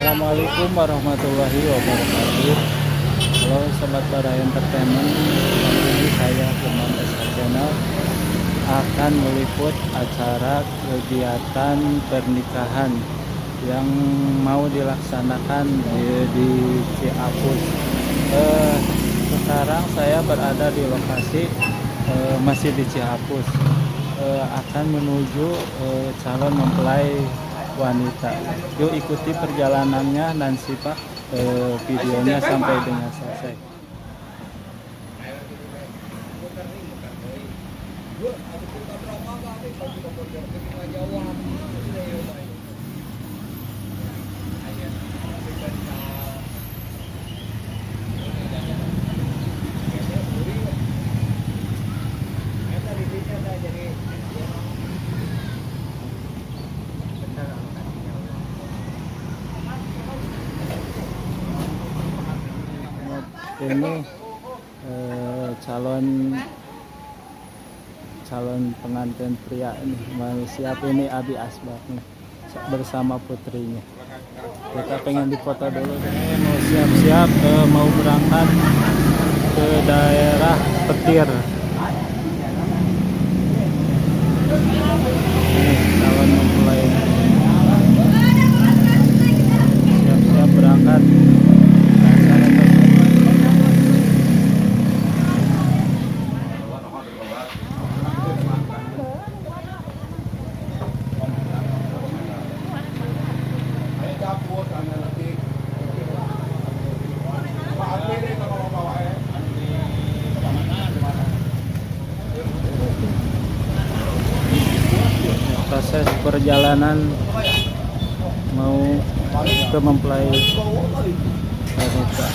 Assalamualaikum warahmatullahi wabarakatuh. Halo sobat Bara Entertainment, kali ini saya Firman SH Channel akan meliput acara kegiatan pernikahan yang mau dilaksanakan di Ciapus. Sekarang saya berada di lokasi masih di Ciapus, akan menuju calon mempelai wanita. Yuk ikuti perjalanannya dan simak videonya sampai dengan selesai. Ini calon pengantin pria ini mau siap, ini Abi Asbak nih bersama putrinya. Kita pengen difoto dulu deh, mau siap-siap mau berangkat ke daerah Petir. Ini calon mempelai siap-siap berangkat. Proses perjalanan mau ke mempelai wanita.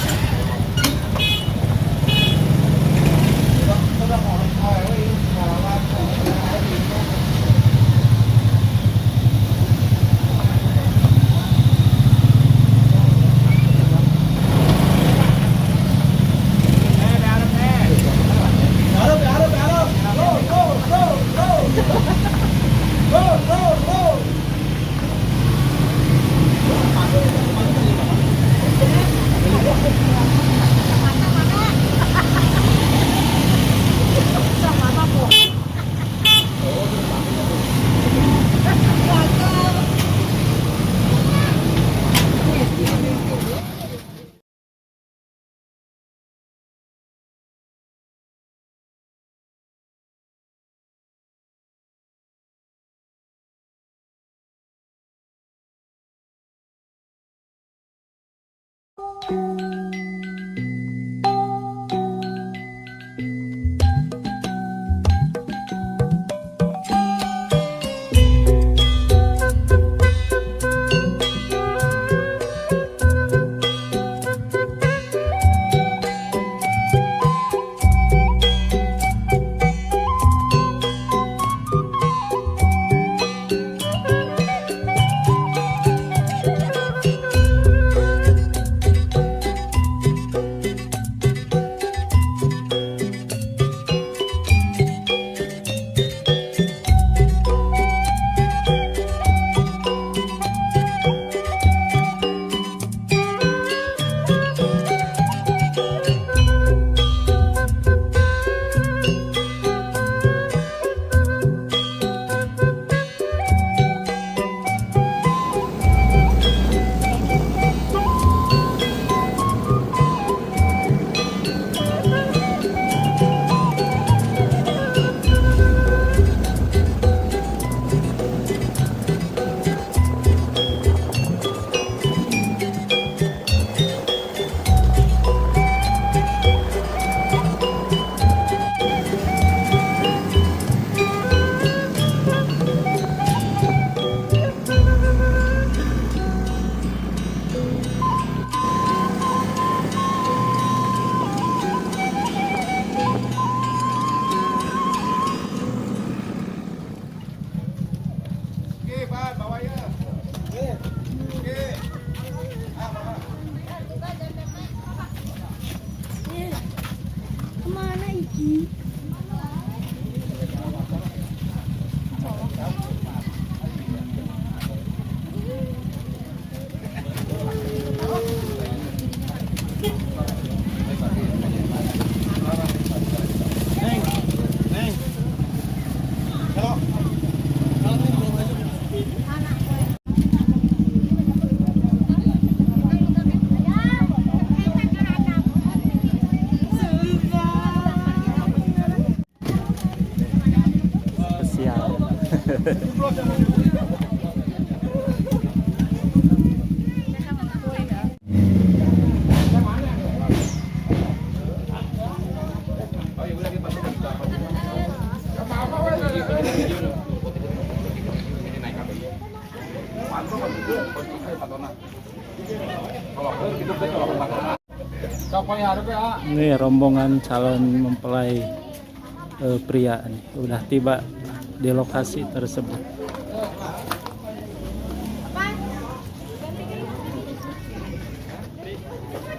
Ini rombongan calon mempelai pria nih, udah tiba di lokasi tersebut.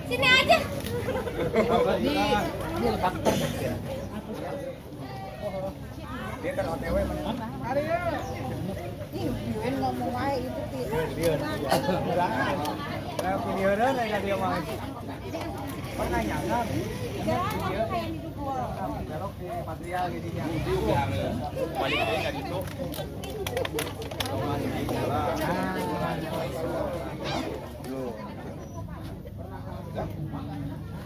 Sini aja. Dia kan OTW mana? Hari ya. Ih, ngomong aja itu video. Video dah dia mau. Pernah nyangat. Belok di Patria gininya. Balik deh kan itu.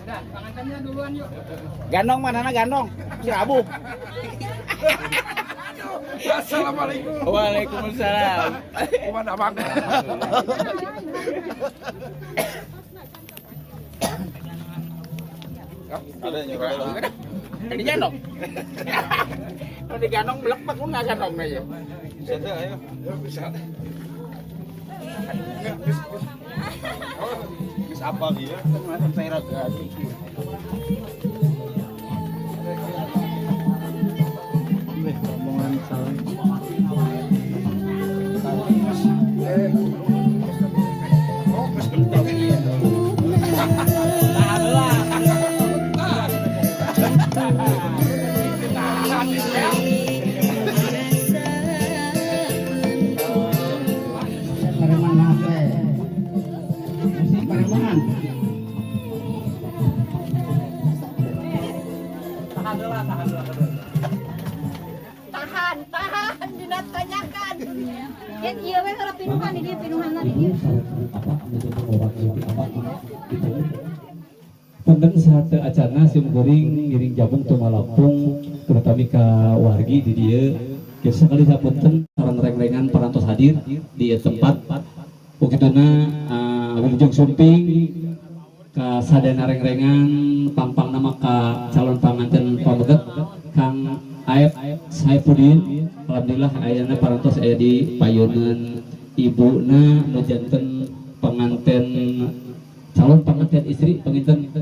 Udah, tangannya duluan yuk. Gandong mana gandong? Si Abu. Assalamualaikum. Waalaikumsalam. Kuman abang. Ada nyuruh. Ini gandong. Kalau digandong melepak pun nggak gandong aja. Bisa tuh ayo. Bisa. Bisa apa dia? Macam saya raga. Rombongan calon. Tahan, dinatanyakan. Yang iya we kalau pinuhan ini pinuhan tadi dia. Punten saat acarana sim goreng ngiring jabung teu malapung terutama ka wargi di dieu. Biasa kali sapunten sareng reng-rengan parantos hadir di tempat. Begituna wilujeng sumping ka sadana reng-rengan pangpang nama ka calon panganten pameget Kang Aep Saipudin. Alhamdulillah ayana parantos aya di payeuneun ibuna nu janten panganten calon panganten istri panginten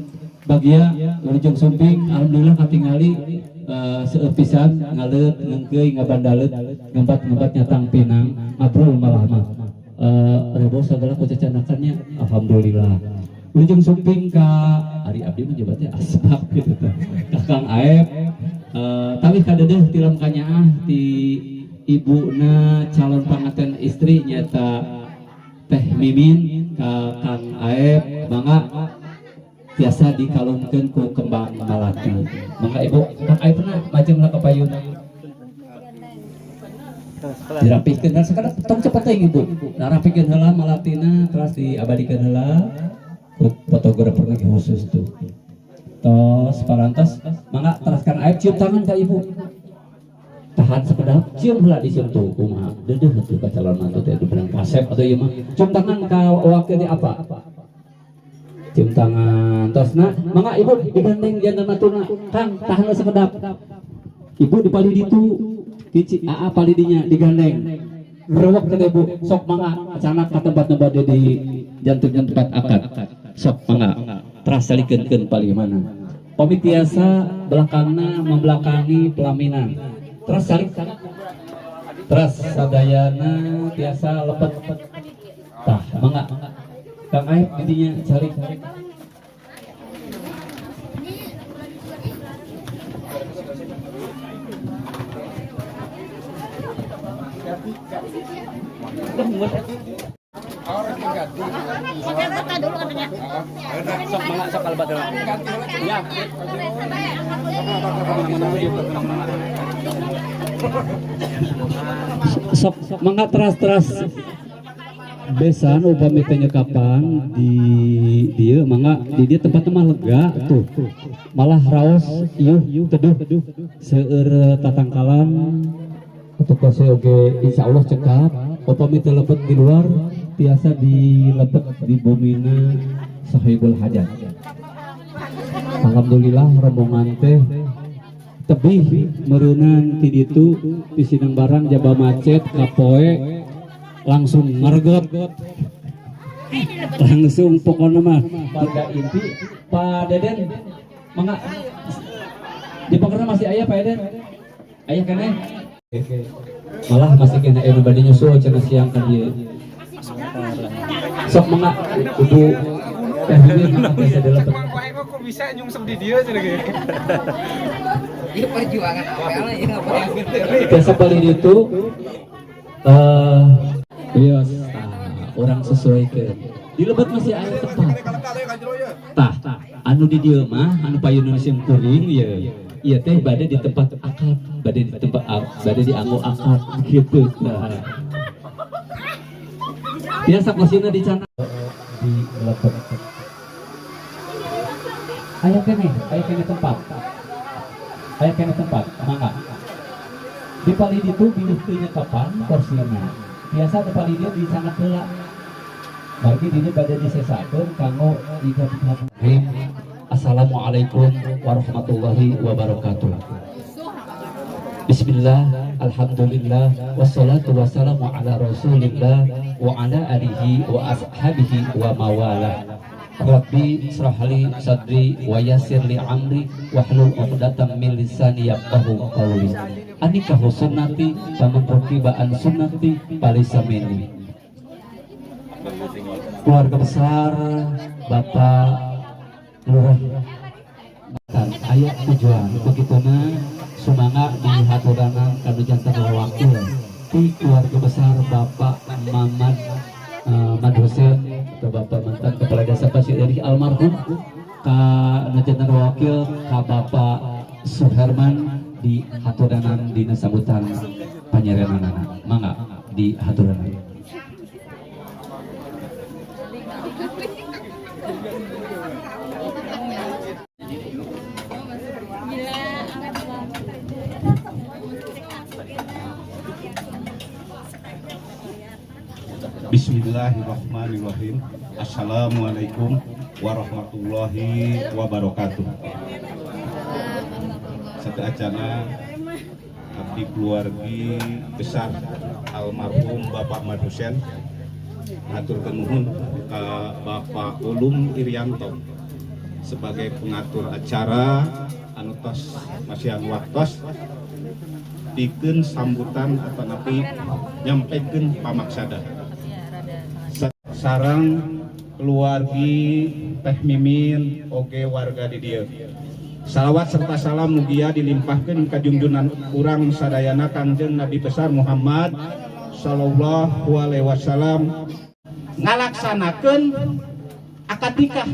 bagia wilujeng sumping. Alhamdulillah katingali seueur pisan ngaleut ngengkeuy ngabandalet ngembat nyatang pinang mabrur malah mah rebo segala kucacanakannya. Alhamdulillah wilujeng sumping ka ari abdi mah jabatnya asbab gitu tah Kang Aep tapi kadedeh tilam kanyaah di ibuna calon panganten istri nyata Teh Mimin ka Kang Aep mangga biasa dikalungkeun ku kembang malati. Mangga ibu Kang Aep pernah majeng lah ka payun dirapikeun dan sekarang tong cepet teh ibu narapikeun heula malatina terus diabadikeun heula ku fotografer lagi khusus tuh. Tos parantos mangga teraskan Aep cium tangan ka ibu. Tahan sekedap cium heula dicium tuh kumaha deudeuh atuh ka calon mantu teh dibilang kasep atau ieu mah cium tangan ka wakil di apa cium tangan tosna mangga ibu digandeng jantan matuna Kang tahan sekedap ibu dipali ditu kici aa pali dinya digandeng rewek teh ibu sok mangga acanak ka tempat-tempat di jantung tempat akad sok mangga teras salikeun pali mana pami tiasa belakangna membelakangi pelaminan terus salik terus sadayana tiasa lepet tah mangga Kang Aep didinya cari dulu katanya. sok mangga sok kalbat dulu ya sok mangga teras besan upami penyekapan di dia mangga di dia tempat mah lega tuh malah raos ieuh teduh seueur tatangkalan Untuk kose oge insya Allah cekap upami telebet di luar biasa dilebet di bumina sahibul hajat. Alhamdulillah rombongan teh tebih meureunan ti ditu di Sinang Barang jaba macet kapoe langsung ngergot langsung pokoknya mah warga inti Pak Deden mangga di pokoknya masih ayah Pak Deden ayah kene malah masih kena anu bade nyusul cenah siang kan ieu sok mangga ibu teh ini mangga bisa dilepet kok bisa nyungsep di dia cenah ge. Ieu perjuangan apa ya biasa balik itu bios orang sesuaikan di lebat masih ada tempat tah anu di dieu mah anu payun sim kuring ya iya teh bade di tempat akad bade di tempat bade di anggo akad gitu nah biasa posina di sana di lebat aya kene tempat mangga di pali itu pilih teunya kapan porsinya biasa di pali dia di sangat heula bagi dini pada disesakeun kanggo ijab kabul. Assalamualaikum warahmatullahi wabarakatuh. Bismillah, alhamdulillah, wassalatu wassalamu ala rasulillah wa ala alihi wa ashabihi wa mawala. Rabbi israhli sadri wa yassirli amri wahlul 'uqdatam min lisani yafqahu qawli. Anikahu sunnati faman raqiba'an sunnati palisamini. Keluarga besar Bapak Lurah ayat tujuan begituna semangat di haturanan kanu jantan wakil di keluarga besar Bapak Mamat Madhosen atau Bapak mantan Kepala Desa Pasir dari almarhum ka jantan wakil ka Bapak Suherman di haturanan dina sambutan panyerenanana mangga di haturanan. Bismillahirrahmanirrahim. Assalamualaikum warahmatullahi wabarakatuh. Sadeacana abdi keluargi besar almarhum Bapak Madhosen ngaturkeun nuhun ka Bapak Ulum Irianto sebagai pengatur acara anu tos masihan waktos dikeun sambutan atanapi nyampikeun pamaksada sarang keluargi Teh Mimin oge warga di dieu. Salawat serta salam mugia dilimpahkeun ka junjunan urang sadayana Kangjeng Nabi besar Muhammad sallallahu alaihi wasallam ngalaksanakeun akad nikah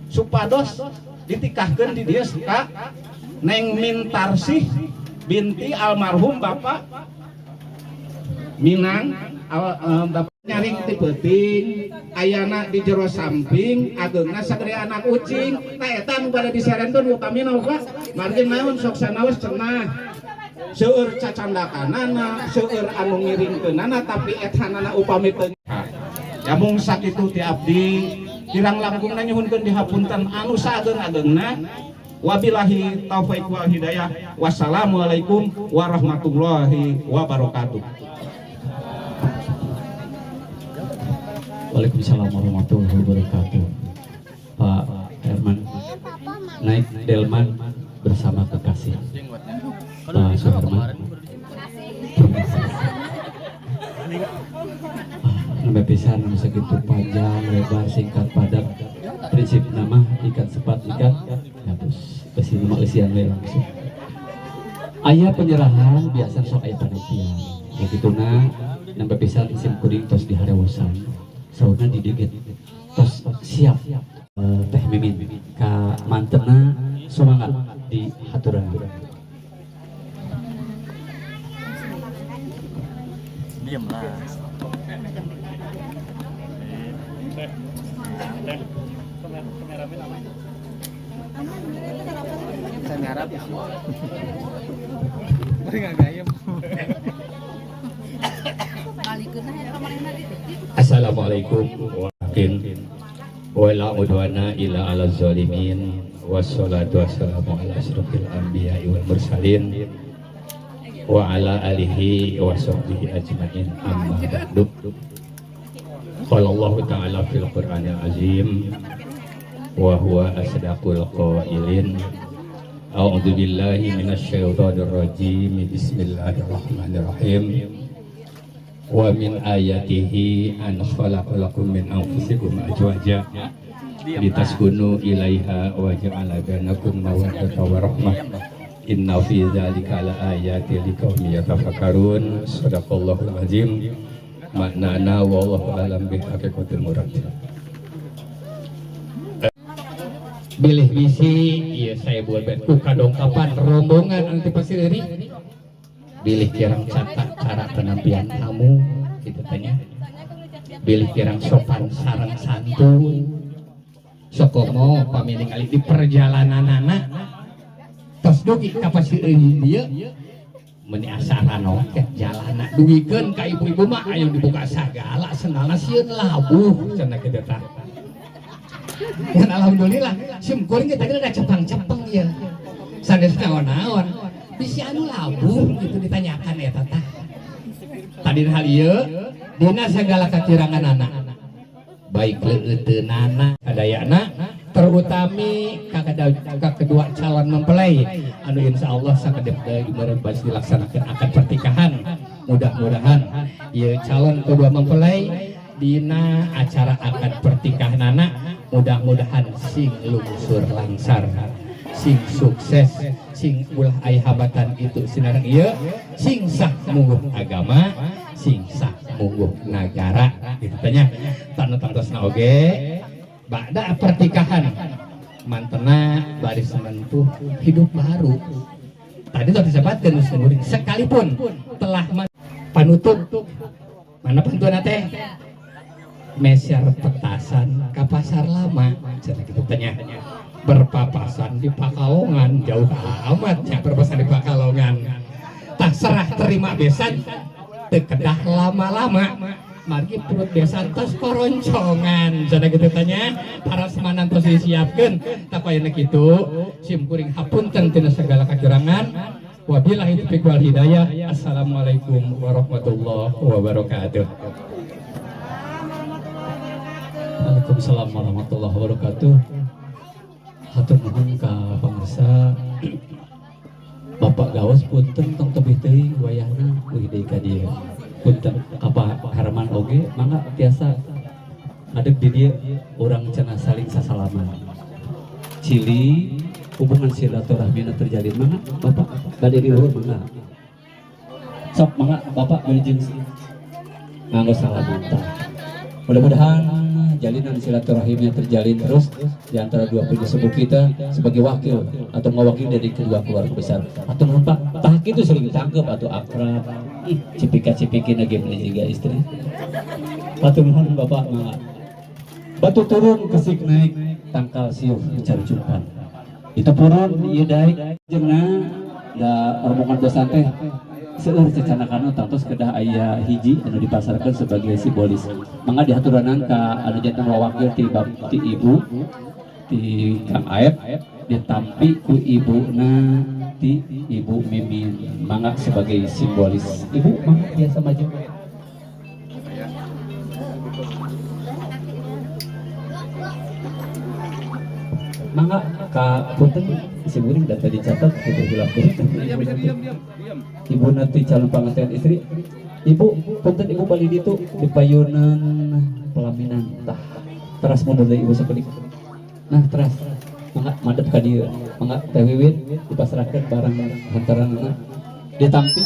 supados ditikahkeun di dieu ka Neng Mintarsih binti almarhum Bapak Minang nyaring ti peuting ayana di jero samping ageungna sagede anak ucing ta eta nu bade disarenkeun utamina uga margi naon sok sanaos cenah seueur cacandakanana seueur anu ngiringkeunana tapi etanana upami teu jamung sakitu ti abdi kirang langkungna nyuhunkeun dihapunten anu sageung-ageungna wabillahi taufiq wal hidayah wassalamualaikum warahmatullahi wabarakatuh. Waalaikumsalam warahmatullahi wabarakatuh. Pak Herman naik delman bersama kekasih Pak Suherman. Nambah pisan segitu panjang lebar singkat padat prinsip nama ikat sepat ikat habis kesini mah isian we langsung. Aya penyerahan biasa sok aya panitia begituna nambah pisan isim kuring tos diharewosan sauna dideget tos siap Teh Mimin ka mantena semangat di haturan. Diam lah. Saya ngarap. Beri nggak gayem. Assalamualaikum warahmatullahi wala udwana illa ala zalimin wassalatu wassalamu ala asyrafil anbiya'i wal mursalin wa ala alihi wa sahbihi ajma'in amma ba'du. Qala Allah ta'ala fil Qur'anil azim wa huwa asdaqul qailin. A'udzu billahi minasyaitonir rajim. Bismillahirrahmanirrahim. Wa min ayatihi an khalaqalakum min anfusikum azwaja litaskunu ilaiha wa ja'ala bainakum mawaddatan wa rahmah. Inna fi dzalika laayatin liqaumin yatafakkarun. Shadaqallahul azim. Maknana wallahu alam bihaqiqatil murad. Bilih bisi iya saya buat ku kadongkapan rombongan anti pasirri. Bilih kirang catat cara penampilan tamu gitu tanya. Bilih kirang sopan sareng santun. Sokomo pamiling kali di perjalanan anak tos dugi ka pasirri dia meni asaran oke jalana dugikeun ka ibu-ibu mah aya dibuka sagala senalna sieun labuh cenah kitu tah. Dan alhamdulillah sim kuring kita kira cepang-cepang ya sanes naon-naon bisi anu labuh gitu ditanyakan ya tata tadi hal ieu dina sagala kacirangan anak baik leuteunana kadayana terutami kedua calon mempelai anu insyaallah sakedep deui diberes dilaksanakan akan pertikahan mudah-mudahan ieu calon kedua mempelai dina acara akad pernikahan anak mudah-mudahan sing lungsur langsar sing sukses sing ulah aya hambatan itu sinareng ieu sing sah mungguh agama sing sah mungguh nagara gitu tanya tanda-tandosna oge bada pernikahan mantena bari sementuh hidup baru tadi sudah disebutkan sekalipun telah panutup mana pantuan teh meser petasan ke pasar lama jadi kita tanya berpapasan di Pakalongan jauh amat ya berpapasan di Pakalongan tak serah terima besan tekedah lama-lama margi perut besan tos koroncongan jadi kita tanya para semanan tos disiapkan tak payah gitu sim kuring hapunten tina segala kecurangan wabillahi taufiq wal hidayah. Assalamualaikum warahmatullahi wabarakatuh. Waalaikumsalam warahmatullahi wabarakatuh. Hatur nuhun ka pamirsa. Bapak gawas punten tong tebih teuing wayahna euy deui ka dieu. Punten apa Herman oge mangga tiasa ngadeg di dieu urang cenah saling sasalaman. Cili hubungan silaturahmina terjalin mangga Bapak bade diluhur mangga. Sok mangga Bapak wilujeng nganggo salaman tah. Mudah-mudahan jalinan silaturahimnya terjalin terus di antara dua penyusup kita sebagai wakil atau mewakili dari kedua keluarga besar atau numpak tah itu sering tangkep atau akrab cipika-cipiki nage juga istri batu nuhun Bapak mangga batu turun kesik naik tangkal siuh dicari jumpan itu purun ieu daek jeung da rombongan besan teh seueur cecanakan tos kedah aya hiji anu dipasarkan sebagai simbolis mangga dihaturanan ka anu janten wawakil ti ibu ti Kang Aep ditampi ku ibuna ti Ibu Mimin mangga sebagai simbolis ibu mangga biasa maju mangga ka punten siburing data dicatat itu hilap ibu nanti calon pengantin istri ibu punten ibu bali ditu di payunan pelaminan tah teras mundur dari ibu sakedik nah teras mangga madep ka dieu mangga teh wiwit dipasrahkeun barang hantaranna ditampi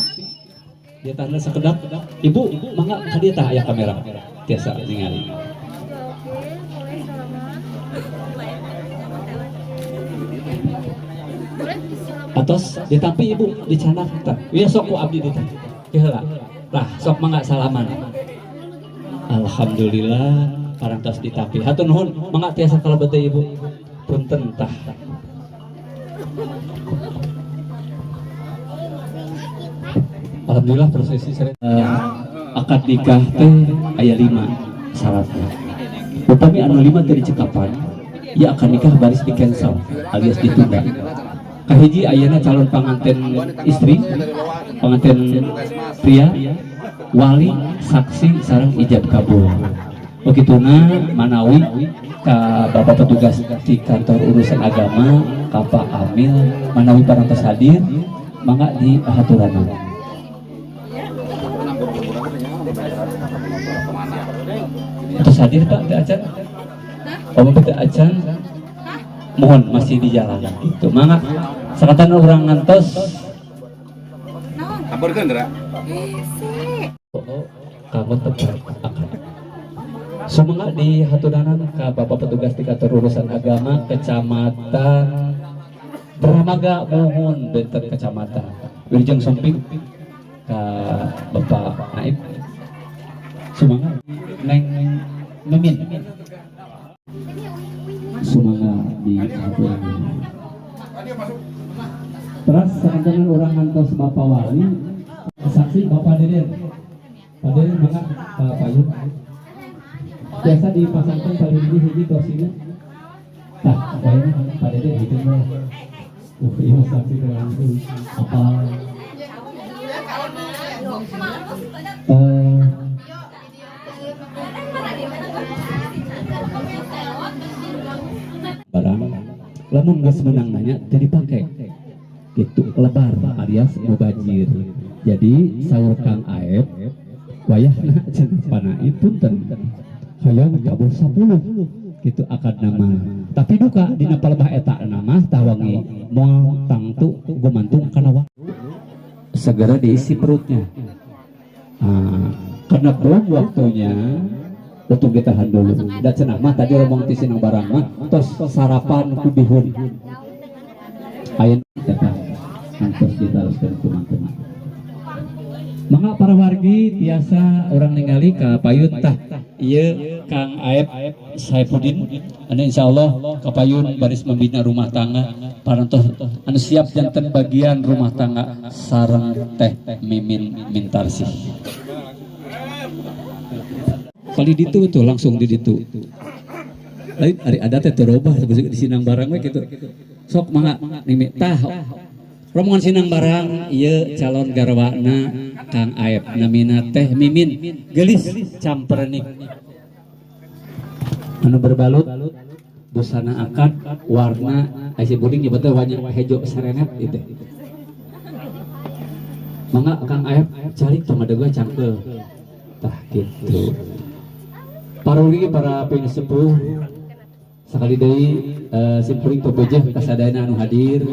dia tanda sakedap ibu mangga ka dieu tah aya kamera tiasa ningali atos ditampi ibu dicanak tah ieu sok ku abdi ditu heula tah sok mangga salaman alhamdulillah parantos ditampi hatur nuhun mangga tiasa kalebet deui ibu punten tah alhamdulillah prosesi akad nikah teh aya 5 syaratnya. Upami anu 5 teh dicekapan, ya akad nikah baris di cancel alias ditunda. Kahiji ayeuna calon panganten istri, panganten pria, wali, saksi sareng ijab kabul. Begituna manawi ka bapak petugas di kantor urusan agama, ka Pak Amil manawi parantos hadir, mangga di haturanna. Terus hadir Pak teu acan? Oh teu acan. Mohon masih di jalan gitu. Mangga sakatan urang ngantos. Amperkeun Dra. Kamu tepat akan. Semoga di hatudanan ka Bapak petugas di kantor urusan agama Kecamatan Dramaga mohon benten kecamatan Wilujeng Sumping ka Bapak Naib. Semoga Neng Mimin. Semoga di hatudanan. Terus sekantangan orang ngantos Bapak Wali saksi Bapak Deden. Pak Deden maka Pak Yud biasa dipasangkan paling hiji kursinya. Tah, kayaknya Pak Deden gitu mah. Iya saksi langsung apa? Barang lamun geus menang nanya jadi pakai gitu lebar alias mubajir. Jadi sahur Kang Aep wayahna cenah panaib punten hayang kabur 10 gitu akad nama. Tapi duka dina palebah eta nama tawangi moal tangtu gumantung kana waktu segera diisi perutnya. Karena belum waktunya untuk ditahan dulu. Da cenah mah tadi ngomong ti sinang barang mah tos sarapan ku bihun. Ayeuna eta antos diteruskeun kumaha. Mangga para wargi tiasa orang ningali ka payun tah ieu Kang Aep Saifuddin anu insyaallah kapayun baris membina rumah tangga parantos anu siap janten bagian rumah tangga sareng Teh Mimin Mintarsih. Kali ditu tuh langsung di ditu. Lain ari ada teh teu robah di sinang barang we kitu. Sok mangga nimi tah rombongan sinang barang ieu calon garwana Kang Aep namina Teh Mimin gelis campernik anu berbalut busana akad warna aya buding nyebutna warna hejo serenet itu. Mangga Kang Aep calik tamadega cangkeul tah kitu. Parulgi para penyesepuh sakali deui simkuring pebejeh kasadayana anu hadir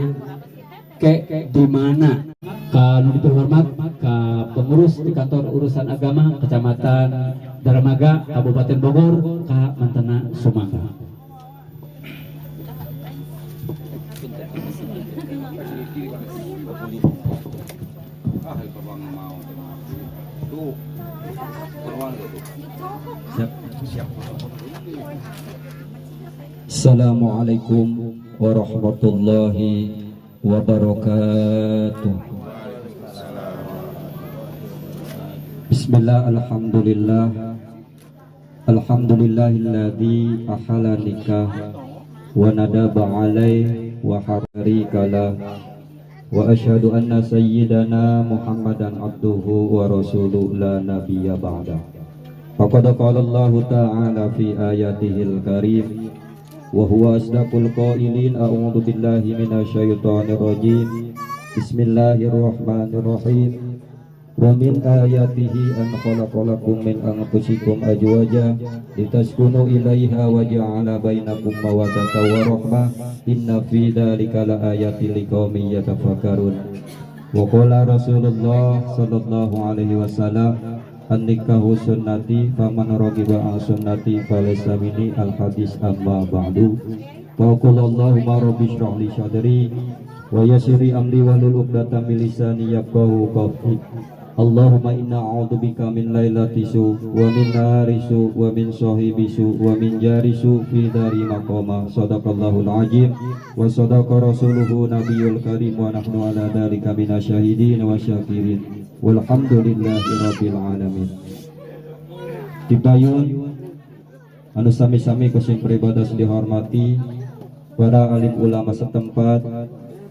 ke di mana ka nu dihormat ka pengurus di kantor urusan agama Kecamatan Dramaga Kabupaten Bogor ka mantena Sumangga. Assalamualaikum warahmatullahi wabarakatuh. Bismillah, alhamdulillah, alhamdulillahilladzi ahala nikah wa nadaba alaih wa harikalah wa asyhadu anna sayyidana Muhammadan abduhu wa rasuluhu la nabiyya ba'da. Faqad qala Allah ta'ala fi ayatihil karim wa huwa asdaqul qailin a'udzu billahi minasyaitonir rajim. Bismillahirrahmanirrahim. Wa min ayatihi an khalaqalakum min anfusikum azwaja litaskunu ilaiha wa ja'ala bainakum mawaddatan wa rahmah inna fi dzalika laayatil liqaumin yatafakkarun. Wa qala Rasulullah sallallahu alaihi wasallam an-nikahu sunnati faman raghiba an sunnati falaysa minni al-hadis amma ba'du. Wa qala Allahumma rabbi shrah li sadri wa yassir amri wahlul 'uqdatam min lisani yafqahu qawli. Allahumma inna a'udzubika min lailati su wa min nari su wa min sahibi su wa min jari su fi dari maqama. Sadaqallahul azim wa sadaqa rasuluhu nabiyul karim wa nahnu ala dzalika minasyahidin wa syakirin walhamdulillahi rabbil alamin. Dipayun anu sami-sami kusim peribadah dihormati para alim ulama setempat,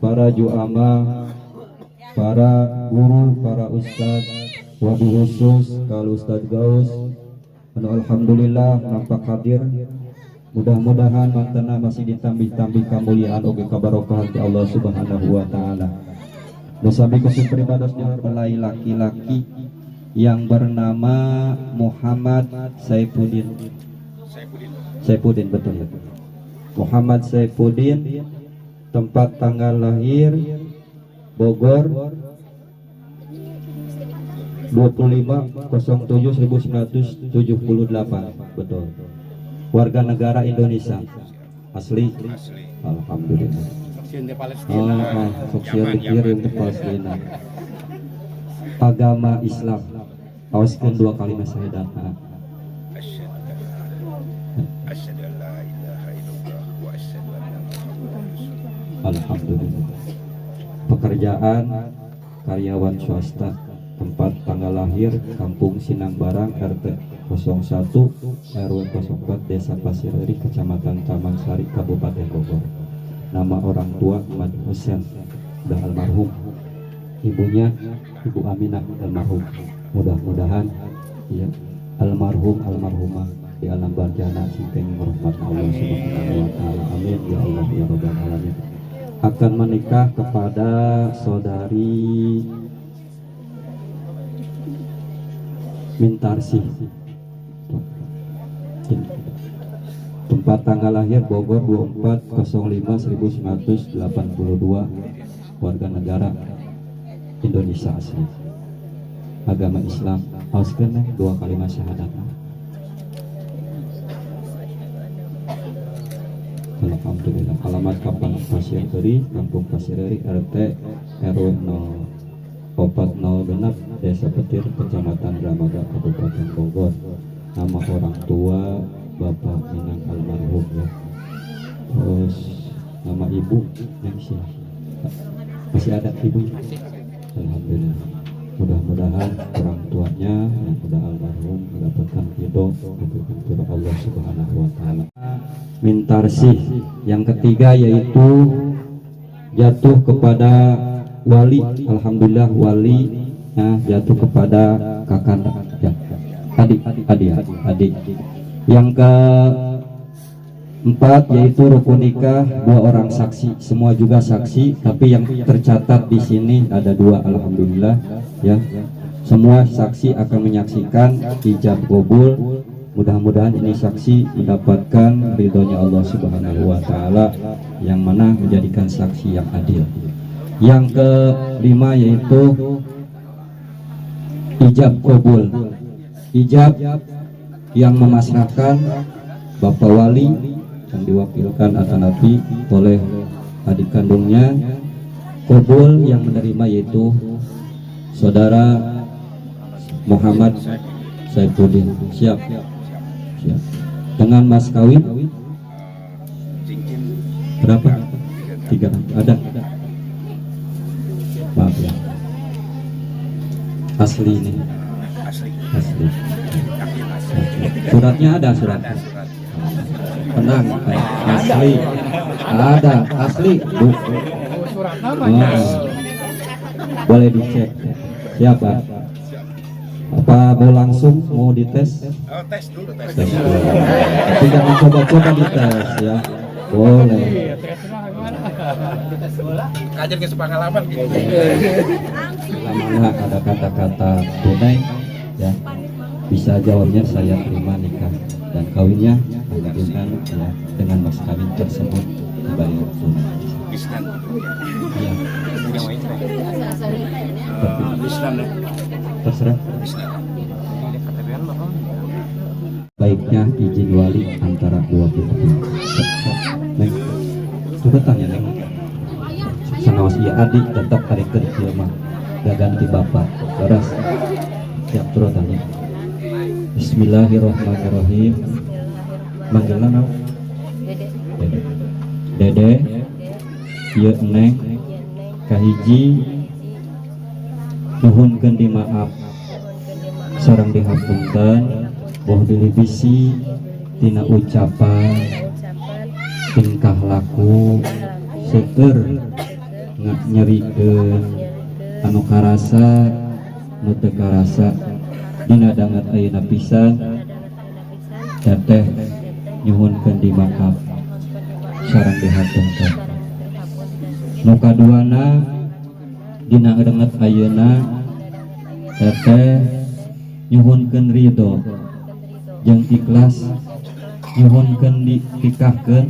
para juama, para guru, para ustad, wabil khusus kalau Ustad Gaus anu alhamdulillah nampak hadir. Mudah-mudahan mantena masih ditambih-tambih kemuliaan oge kabarokahan di Allah Subhanahu wa taala. Bersama kusim peribados belai laki-laki yang bernama Muhammad Saifuddin. Saifuddin betul ya. Muhammad Saifuddin, tempat tanggal lahir Bogor 25/07/1978 betul. Warga negara Indonesia asli. Alhamdulillah. Saksian dikirim ke Palestina. Agama Islam. Awaskan 2 kalimat syahadat. Alhamdulillah. Pekerjaan karyawan swasta. Tempat tanggal lahir Kampung Sinang Barang RT 01 RW 04 Desa Pasir Eri Kecamatan Taman Sari Kabupaten Bogor. Nama orang tua Ahmad Husain sudah almarhum, ibunya Ibu Aminah almarhum. Mudah-mudahan ya almarhum almarhumah di alam barzah singkeng rahmat Allah Subhanahu wa taala. Amin ya Allah ya rabbal alamin. Akan menikah kepada saudari Mintarsih. Tempat tanggal lahir Bogor 24/05/1982. Warga negara Indonesia asli. Agama Islam. Auskeun 2 kalimat syahadat. Alhamdulillah. Alamat Kampung Pasir Eri, Kampung Pasir Eri RT RW 0406 Desa Petir Kecamatan Dramaga Kabupaten Bogor. Nama orang tua Bapak Minang almarhum ya. Terus nama ibu yang masih ada ibu. Alhamdulillah. Mudah-mudahan orang tuanya yang sudah almarhum mendapatkan ridho dari Allah Subhanahu wa taala. Mintarsih yang ketiga yaitu jatuh kepada wali. Alhamdulillah wali jatuh kepada kakak ya, adik. Yang keempat yaitu rukun nikah 2 orang saksi, semua juga saksi, tapi yang tercatat di sini ada 2. Alhamdulillah ya, semua saksi akan menyaksikan ijab kabul. Mudah-mudahan ini saksi mendapatkan ridhonya Allah Subhanahu wa taala, yang mana menjadikan saksi yang adil. Yang kelima yaitu ijab kabul. Ijab yang memasrahkan Bapak Wali yang diwakilkan Atanapi oleh adik kandungnya. Kabul yang menerima yaitu Saudara Muhammad Saifuddin. Siap. Dengan mas kawin berapa? 3 ada. Maaf ya. Asli ini. Asli. Suratnya ada suratnya. Tenang, asli. Ada asli. Boleh dicek. Siapa? Apa mau langsung mau dites? Tes dulu. Tapi jangan coba-coba dites ya. Boleh. Kajian ke sepengalaman gitu. Mana ada kata-kata tunai ya, bisa jawabnya saya terima nikah dan kawinnya dengan mas kawin tersebut dibayar tunai. Ya. Terserah. Baiknya izin wali antara 2 pihak. Neng, coba tanya neng. Sangawas iya adik tetap tarik kerja mah gak ganti bapak. Beres. Siap terus tanya. Bismillahirrahmanirrahim. Manggilna naon? Dede. Ieu neng kahiji nuhunkeun di maaf sareng dihapunten boh bilih bisi tina ucapan tingkah laku seueur nyerikeun anu karasa nu teu karasa dina dangat ayeuna pisan teteh nyuhunkeun di maaf sareng dihaturkeun. Nu kaduana dina dangat ayeuna teteh nyuhunkeun ridho jeung ikhlas nyuhunkeun ditikahkeun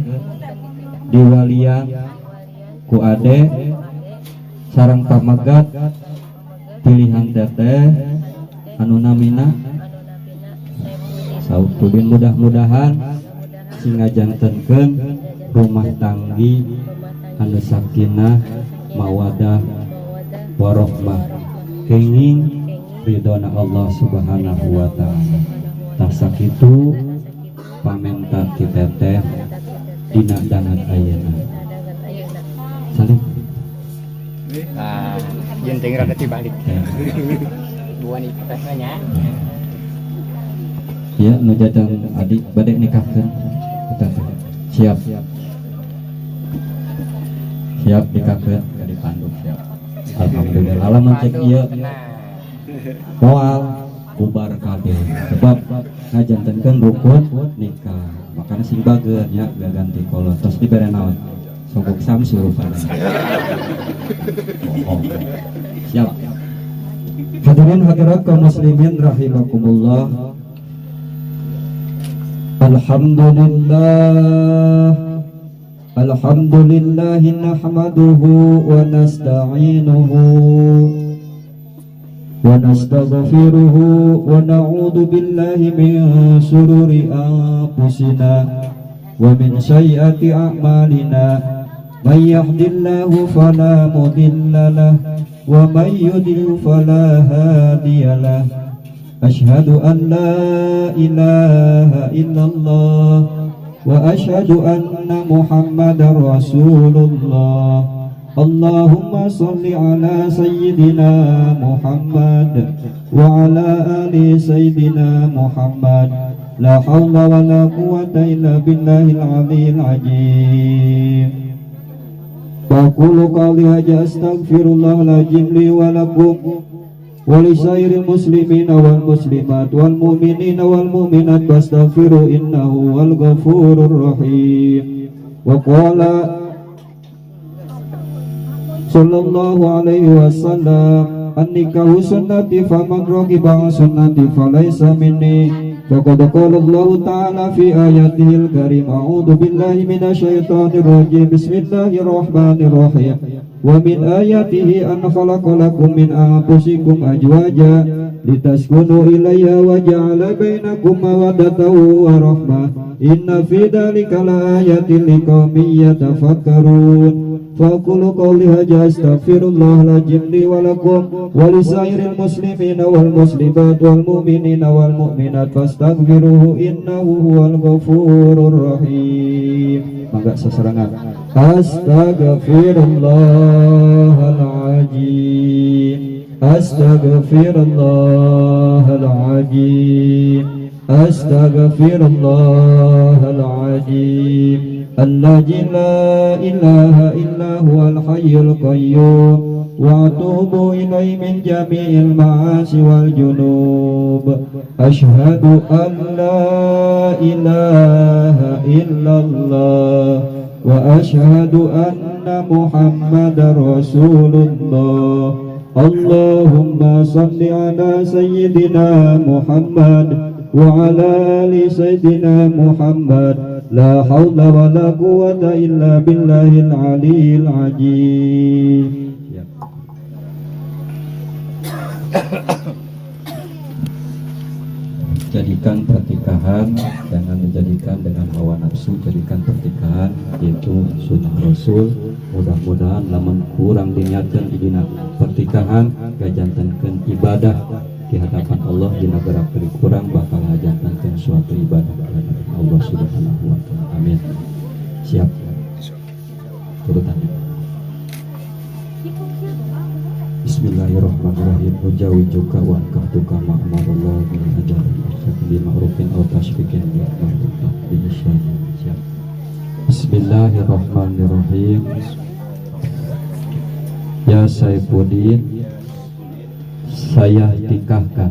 diwalian ku ade sareng pamagat pilihan teteh anu namina sautudin. Mudah-mudahan singa jantenkeun rumah tanggi anu sakinah mawadah warahmah kenging ridona Allah subhanahu wa ta'ala. Tak sakitu pamenta ti teteh dina dangan ayeuna. Salim. Jenting rada tibalik. Dua nih katanya. Ya, nu jajang adik bade nikahkeun teteh. Siap. Siap nikahkeun ka dipanduk siap. Alhamdulillah lamun cek ieu moal bubar kabeh sebab ngajantenkeun rukun nikah. Makana sing bageun nya gaganti kolot tos dibere naon? Sogok samsul rupana. Siap. Hadirin hadirat kaum muslimin rahimakumullah. Alhamdulillah nahmaduhu wa nasta'inuhu wa nastaghfiruhu wa na'udzu billahi min shururi anfusina wa min sayyiati a'malina may yahdihillahu fala mudilla lahu wa may yudlil fala hadiyalah. Asyhadu an la ilaha illallah wa asyhadu anna Muhammadar Rasulullah. Allahumma salli ala sayyidina Muhammad wa ala ali sayyidina Muhammad. La hawla wa la quwwata illa billahil aliyyil azim. Faqulu qawli hadza astaghfirullahaladzim li wa lakum wa li sairil muslimina wal muslimat wal mu'minina wal mu'minat fastaghfiru innahu wal ghafurur rahim. Wa qala sallallahu alaihi wasallam an-nikahu sunnati faman raghiba an sunnati falaysa minni. Faqad qala Allah ta'ala fi ayatihil karim a'udzu billahi minasyaitonir rajim bismillahirrahmanirrahim. Wa min ayatihi an khalaqa lakum min anfusikum azwaja litaskunu ilayha wa ja'ala bainakum mawaddatan wa rahmah. Inna fi dzalika laayatin liqaumin yatafakkarun. Faqulu qawli hadza astaghfirullahaladzim li wa lakum wa li sairil muslimina wal muslimat wal mu'minina wal mu'minat fastaghfiruhu innahu huwal ghafurur rahim. Mangga sasarangan astaghfirullahaladzim astaghfirullahaladzim astaghfirullahaladzim. Alladzi la ilaha illa huwal hayyul qayyum wa atubu ilaihi min jami'il ma'asi wal junub. Asyhadu an la ilaha illallah wa asyhadu anna Muhammadar Rasulullah. Allahumma salli ala sayyidina Muhammad wa ala ali sayyidina Muhammad. La haula wa la quwwata illa billahil aliyyil azim. Jadikan pertikahan jangan dijadikan dengan hawa nafsu, jadikan pertikahan yaitu sunnah Rasul. Mudah-mudahan lamun kurang diniatkan dina pertikahan gajantenkeun ibadah di hadapan Allah di negara kurang bakal ngajantankeun suatu ibadah di hadapan Allah subhanahu wa ta'ala. Amin. Siap. Turutan. Bismillahirrahmanirrahim. ujawijuka wa ankahtuka ma'amarullah min ajal sakli ma'rufin aw tasbikin bi ma'rufin bi ihsan. Bismillahirrahmanirrahim. Ya Saifuddin, saya nikahkan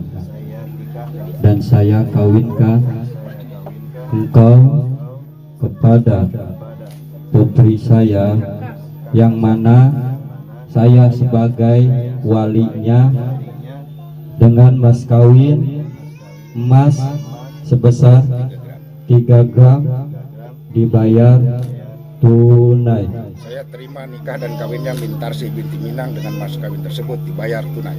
dan saya kawinkan engkau kepada putri saya yang mana saya sebagai walinya dengan mas kawin emas sebesar 3 gram dibayar tunai. Saya terima nikah dan kawinnya Mintarsih binti Minang dengan mas kawin tersebut dibayar tunai.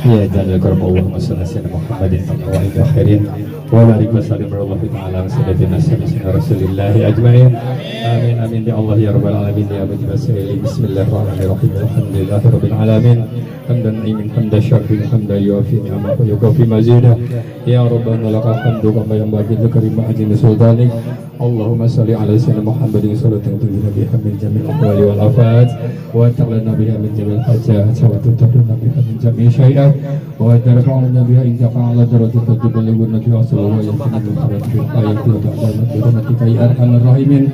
Ya jalal karam Allahumma shalli ala Muhammadin wa ala akhirin wa barik wa sallim ala sayyidina Rasulillah ajmain. Amin amin ya Allah ya rabbal alamin ya mujib as-saili. Bismillahirrahmanirrahim. Alhamdulillahi rabbil alamin. Hamdan imin hamda syarfin hamda yuafi ni'amah wa yukafi mazidah. Ya rabbana lakal hamdu kama yanbaghi li karimi ajli sultanik. Allahumma salli ala sayyidina Muhammadin salatan tunjina biha min jamil ahwali wal afat wa ta'lana biha min jamil hajat wa tutahhirna biha min jamil syai'at wa tarfa'una biha indaka ala darajat tadbulu nabi sallallahu alaihi wasallam bi rahmatika ya arhamar rahimin.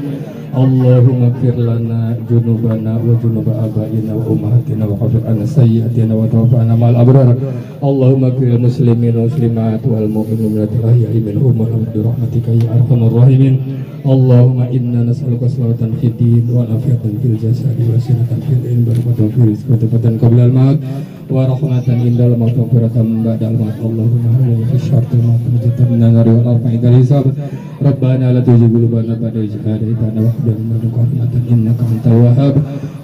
Allahumma ighfir lana junubana wa junuba abaina wa ummahatina wa ghfir lana sayyi'atina wa tawaffana ma'al abrar. Allahumma ighfir lil muslimin wal muslimat wal mu'minina wal ahya'i minhum wa bi rahmatika ya arhamar rahimin. Allahumma inna nas'aluka salamatan fid din wa afiatan fil jasadi wa sinatan fil ilmi wa barakatan fil rizqi wa tafatan qabla al maut wa rahmatan indal maut wa firatan ba'dal maut. Allahumma halil fi syartil maut mujatan minan nari wal arfa'i dal hisab. Rabbana la tuzigh qulubana ba'da idh hadaytana wa hab lana min ladunka rahmatan innaka antal wahhab.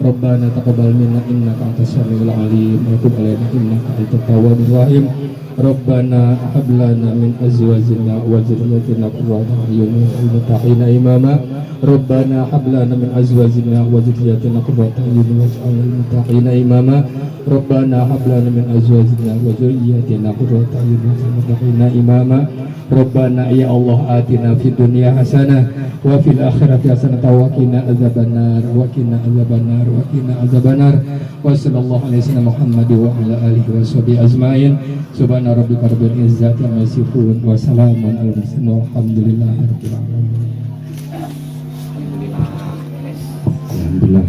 Rabbana taqabbal minna innaka antas samiul alim wa tub alaina innaka antat tawwabur rahim. Rabbana hab lana min azwajina wa dhurriyyatina qurrata a'yun waj'alna muttaqina imama. Rabbana hab lana min azwajina wa dhurriyyatina qurrata a'yun waj'alna muttaqina imama. Rabbana hab lana min azwajina wa dhurriyyatina qurrata a'yun waj'alna muttaqina imama. Rabbana ya Allah atina fid dunya hasanah wa fil akhirati hasanah wa qina adzabannar wa qina adzabannar wa qina adzabannar. Wa sallallahu alaihi wasallam Muhammad wa ala alihi washabihi ajmain. Subhana rabbika rabbil izzati amma yasifun wa salamun alal mursalin walhamdulillahi rabbil alamin. Alhamdulillah.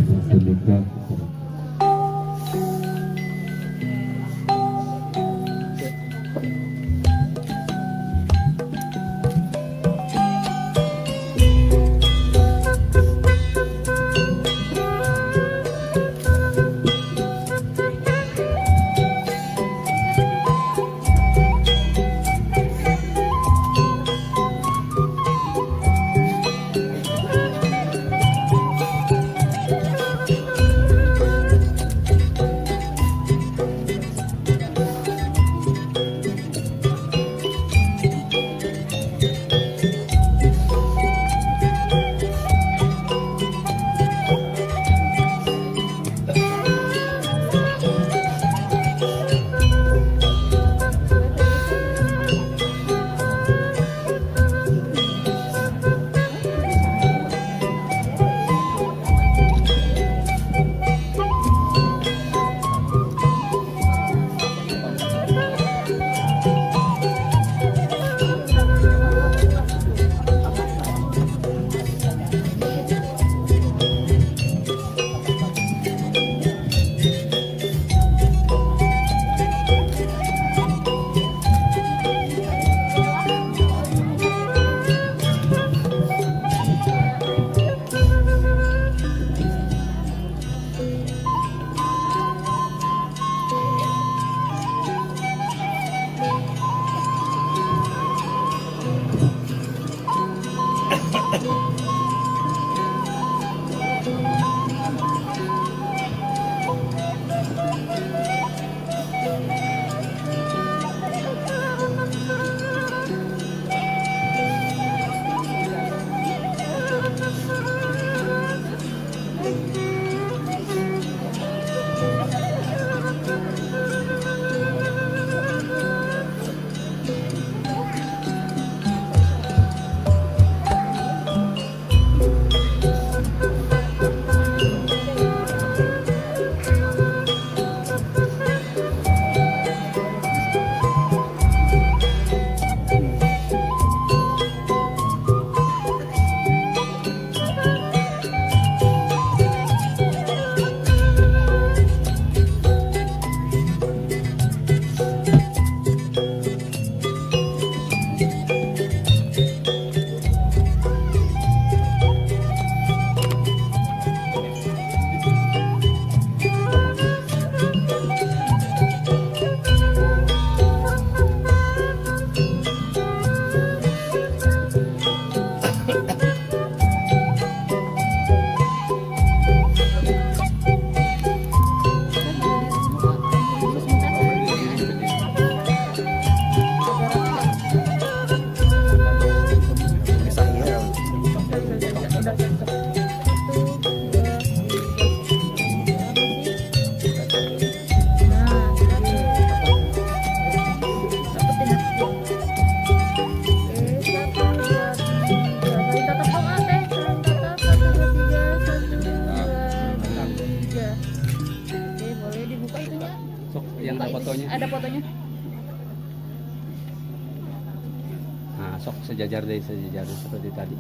Nah, sok sejajar seperti tadi.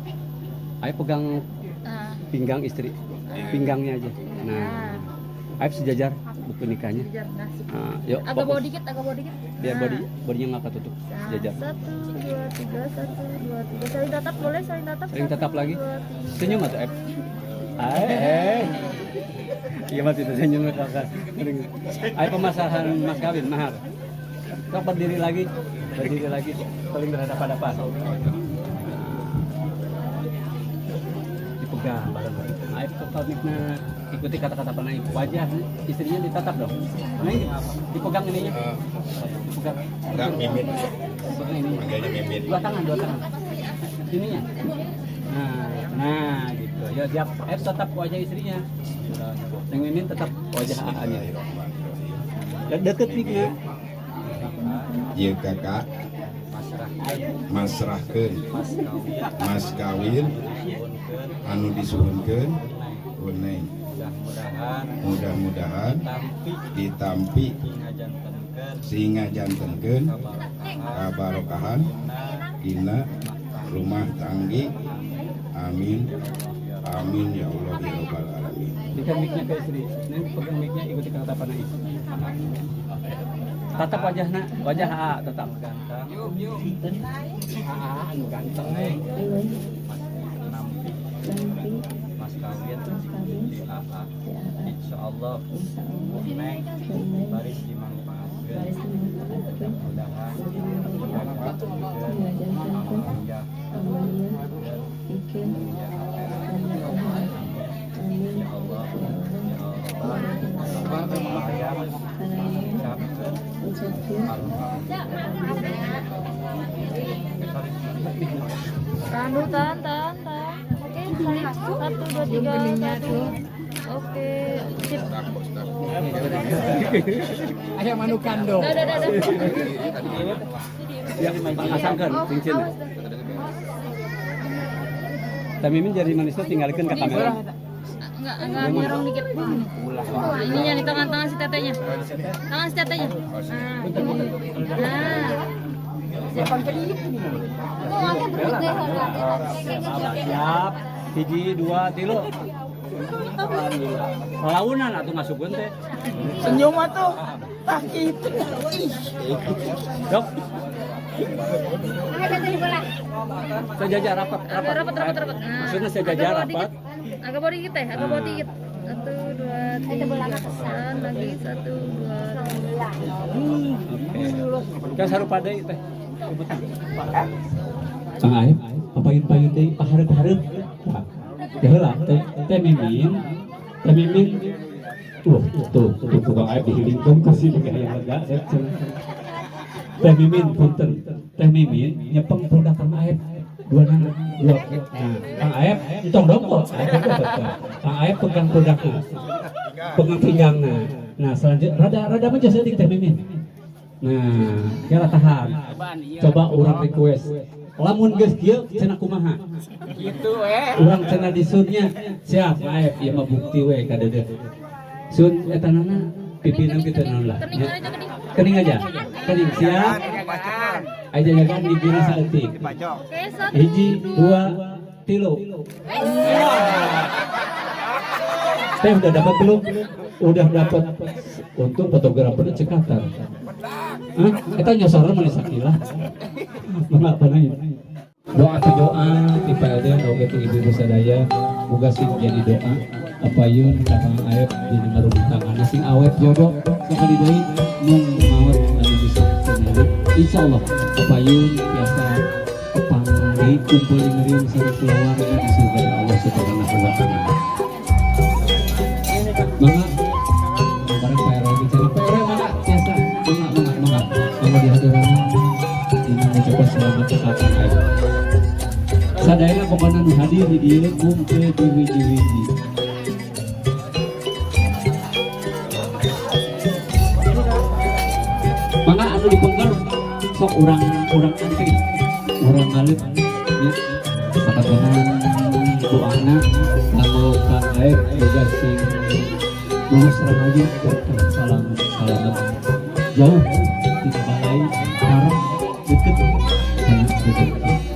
Ayo pegang Nah, pinggang istri, pinggangnya aja. Nah, ayo sejajar buku nikahnya. sejajar. Nah, Nah, yuk, agak bawa fokus. dikit, agak bawa dikit. Biar Nah. bodinya nggak ketutup. Sejajar. 1, 2, 3, 1, 2, 3. Saling tatap boleh, saling tatap. Saling tatap 1, lagi. 2, 3. Senyum atau F? Iya mati itu senyum kakak. Ayo pemasaran mas kawin mahar. Sok berdiri lagi, saling berhadapan-hadapan. Dipegang bareng-bareng. Ayo komiknya ikuti kata-kata penaik. Wajah istrinya ditatap dong. Penaik dipegang ininya. Dipegang. Enggak mimin. Pegang ini. Manggilnya mimin. Dua tangan. Sininya. Nah gitu. Ya siap. F tetap wajah istrinya. Yang mimin tetap wajah AA-nya. Dan deket miknya. Ieu kakak masrahkeun mas kawin anu disuhunkeun kuneng. Mudah-mudahan ditampi singa jantenkeun kabarokahan dina rumah tanggi. Amin. Amin ya Allah ya Rabbal alamin. Pegang mic-nya ke istri. Nanti pegang mic-nya ikuti kata penaik. Tatap wajahnya, wajah AA tetap ganteng. AA anu ganteng nih. Mas kawin AA. Insyaallah neng baris dimanfaatkeun. Mudah-mudahan ya. Ya Allah. Tahan. Oke, saling 1, 2, 3, 1. Oke, sip. Ayam anu kando. Dah. Ya, pasangkan Oh, cincin. awas dah. Tapi mimin jari manisnya tinggalkan ke kamera. Enggak nyerong dikit. Nah, ininya nih tangan si tetenya. Tangan si tetenya. Nah, ini. Nah. Siap. Hiji, dua, tilu. Launan atau ngasukeun teh. Senyum atuh. Tah kitu. Dok. Sejajar rapat. Rapat. Nah, Maksudnya sejajar rapat. Agak bawah dikit teh, agak bawah dikit. 1, 2, 3. Tahan lagi 1, 2, 3. Oke. Kan sarupa deui teh. Kang Aep, payun deui pahareup-hareup. Ya heula teh mimin. Tuh Kang Aep dihilingkeun ku si aya lega Teh mimin punten. Teh mimin nyepeng produk Kang Aep. Dua. Nah, Kang Aep entong dongkol. Kang Aep pegang produknya. Pegang pinggangna. Nah, selanjutnya rada mah jasa dik Teh mimin. Nah, kira tahan. Coba orang request. Lamun geus kieu cenah kumaha? Gitu Urang cenah disunnya siap Aep ieu mah bukti we ka deudeuh. Sun eta nana pipina kitu naon lah. Kening aja kening. Kening aja. Kening siap. Aja jagan di kiri saeutik. Oke, 1. Hiji, 2, 3. Teh udah dapat belum? Udah dapat. Untung fotografernya cekatan. Hah? Eta nyosoran mana sakilah. Enggak pernah. Doa di PLD oge ti ibu sadaya boga sing jadi doa apayun Kang Aep di rumah tangga sing awet jodoh sakali deui mung maot anu bisa kenali insyaallah apayun biasa pangri kumpul ngeureum sareng keluarga di surga Allah Subhanahu wa taala. Mangga bareng PRO bicara PRO mangga biasa mangga kalau di hadiran ini mengucapkan selamat ke Kang Aep. Sadayana pokoknya nu hadir di dieu kumpul diwiji-wiji. Mangga anu dipenggal sok urang antri, urang ngalit ya. Sakabenan doana kanggo Kang Aep boga sing lulus lagi salam salamet jauh di balai harap deket anak deket.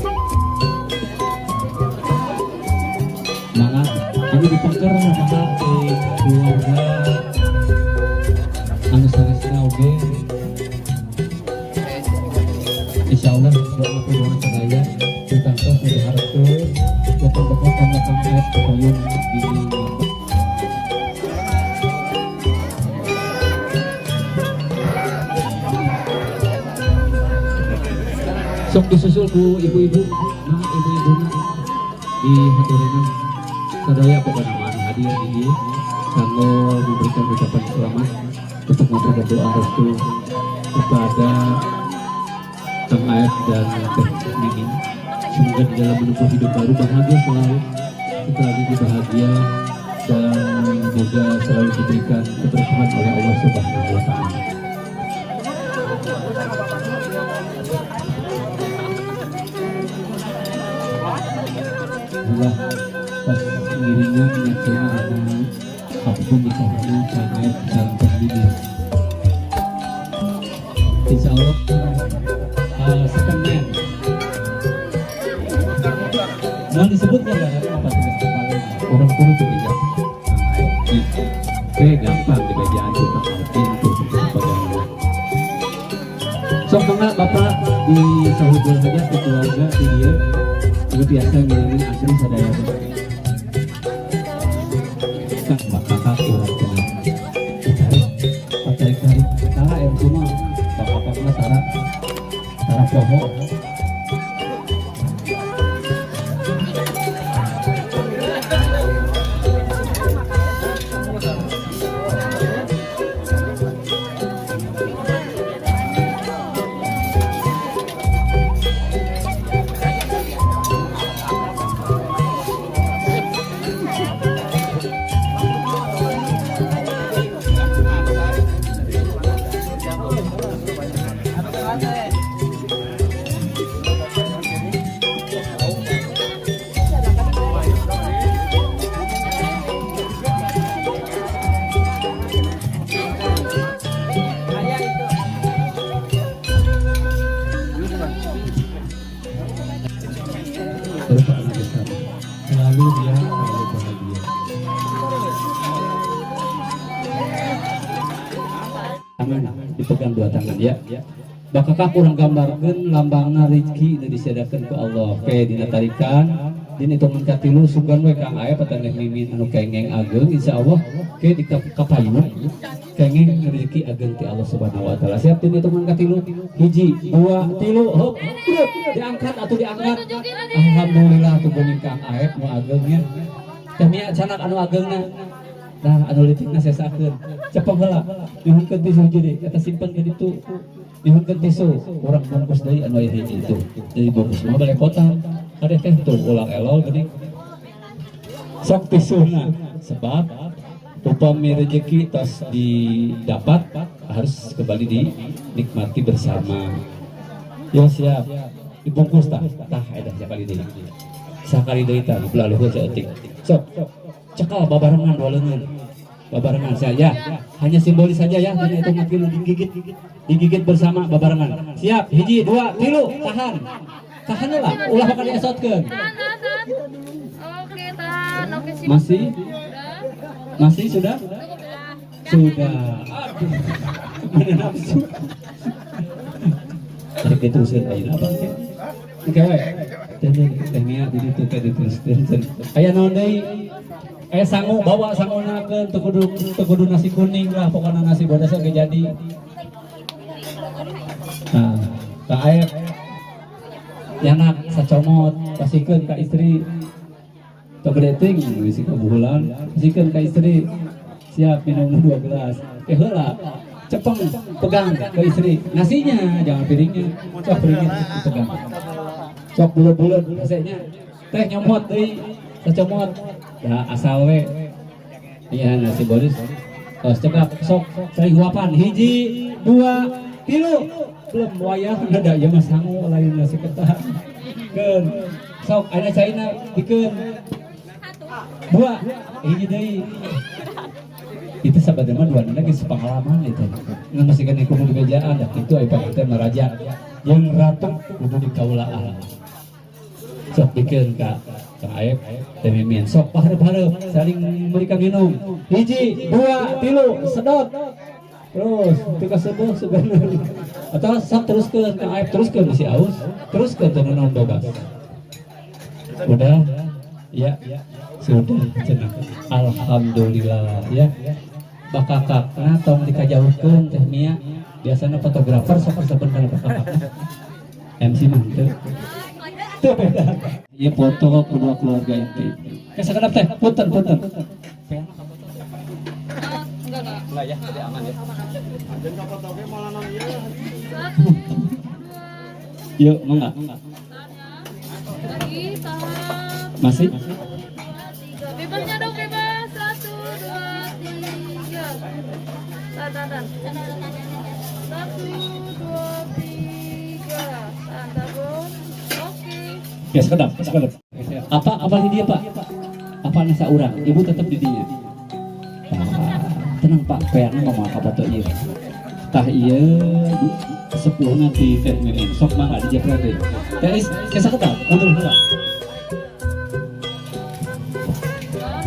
angker maka keluarga anu sanesna oge insyaallah doa doa sadaya ditantos diharapkeun pokok-pokok kang ayat payung di sok disusul ku ibu-ibu nah ibu-ibu di haturenan sadaya pokoknya mana hadir di dia kanggo memberikan ucapan selamat untuk memberikan doa restu kepada Kang Aep dan Teh Miming. Semoga di dalam menempuh hidup baru bahagia selalu, setelah itu bahagia dan semoga selalu diberikan keberkahan oleh Allah Subhanahu wa Ta'ala. Alhamdulillah pas sendirinya menyaksikan dengan apapun nikahnya Kang Aep salam pendidik. Insya Allah second man. Mau disebut nggak apa tugas kepala orang kudu tuh ya. Oke gampang dibejaan tuh pintu sebagainya. Sok mangga bapak di sahudul saja ke keluarga di dia. Itu biasa ngirimin asli sadaya. Kak kakak orang kenal. Pakai kari tara yang cuma bapak kakak tara poho. Selalu dia selalu bahagia. Tangan dipegang dua tangan ya. Bakakak kurang gambarkan lambangna rezeki nu disediakeun ku Allah. Oke dina tarikan dina hitungan katilu sugan we Kang Aep pataneh mimin anu kengeng ageng insyaallah ke di kapayun kengeng rezeki ageng ti Allah Subhanahu wa Ta'ala. Siap dina hitungan katilu 1 2 3 hop diangkat atau diangkat. Alhamdulillah tuh bening Kang Aep nu agengnya. Kami canak anu agengna. Nah anu leutikna sesakeun. Cepeng heula. Dihunkeun tisu jadi eta simpen ke ditu. Dihunkeun tisu urang bungkus deui anu aya hiji itu. Dari bungkus mah balepotan. Ada teh tuh ulang elol geuning. Sok tisuna sebab upami rezeki tos didapat harus kembali dinikmati bersama. Yo siap. Dibungkus tah edah sakali deui. Sakali deui tah belaluhur saeutik. Sok cekal babarengan dua leungeun. Babarengan saja. Hanya simbolis saja ya, hanya itu makin digigit bersama babarengan. Siap, 1 2 3 tahan. Tahan lah, ulah bakal diesotkeun. Oke, tahan. Oke, sip. Masih? Masih sudah? Sudah. Aduh. Mana nafsu. Tarik diterusin ayeuna apa teh? Oke we. Teh nya di ditu teh diteruskeun. Aya naon deui? Aya sangu bawa sanguna ke teu kudu nasi kuning lah pokokna nasi bodas ge jadi. Nah, Kak Aep nyanak sacomot pasikeun ka istri. Teu gede teuing bisi ka bulan, pasikeun ka istri. Siap minum 2 gelas. Heula cepeng pegang ke istri nasinya jangan piringnya cok piringnya pegang cok bulat-bulat rasanya teh nyomot deui sacomot dah asal we iya nasi boris tos cekap sok cai huapan 1 2 3 belum wayah ada ya mas sangu lain nasi ketan keun sok ada caina dikeun 2 hiji deui itu sahabatnya dua lagi sepengalaman itu nggak masih kan ikut di bejaan dah itu ibarat kita meraja yang ratu kudu di kaulaan sok bikin kak Kang Aep teh mimin sok pahareup-hareup saling memberikan minum 1 2 3 sedot terus tika sebuah sebenarnya atau sok teruskeun Kang Aep teruskeun si aus teruskeun teu naon bogas udah ya sudah cenah alhamdulillah ya bakakakna tong dikajauhkeun teh Mia biasana fotografer sok saben kana bakakakna MC mah teu beda ieu foto kedua keluarga inti geus sakedap teh punten Enggak ya, jadi aman ya. yuk enggak lagi tahap masih 3 bebasnya dong bebas 1 2 3 tahan 1 2 3 tahan bro oke ya sekedap apa di dia Pak apa nasa urang ibu tetap di dia tenang Pak kayaknya mau maaf apa tuh iya tah iya sepuh nanti teh mimin sok mah nggak dijepret deh guys kisah ketat mundur Pak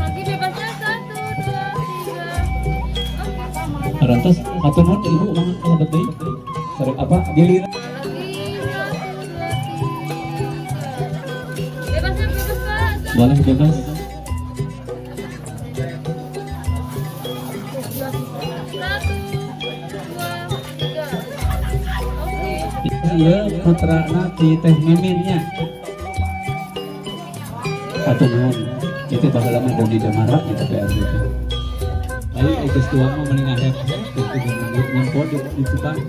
lagi bebasnya 1 2 3 oke rantos atur nuhun ibu mah kalau betul sareng apa giliran lagi 1 2 3 bebasnya bebas Pak boleh bebas 1 2 3 oke iya putra nanti teh miminnya atau nuhun itu pada lama Doni Damara gitu PR gitu ayo itu tua mau meninggal ya itu nyempot di Jepang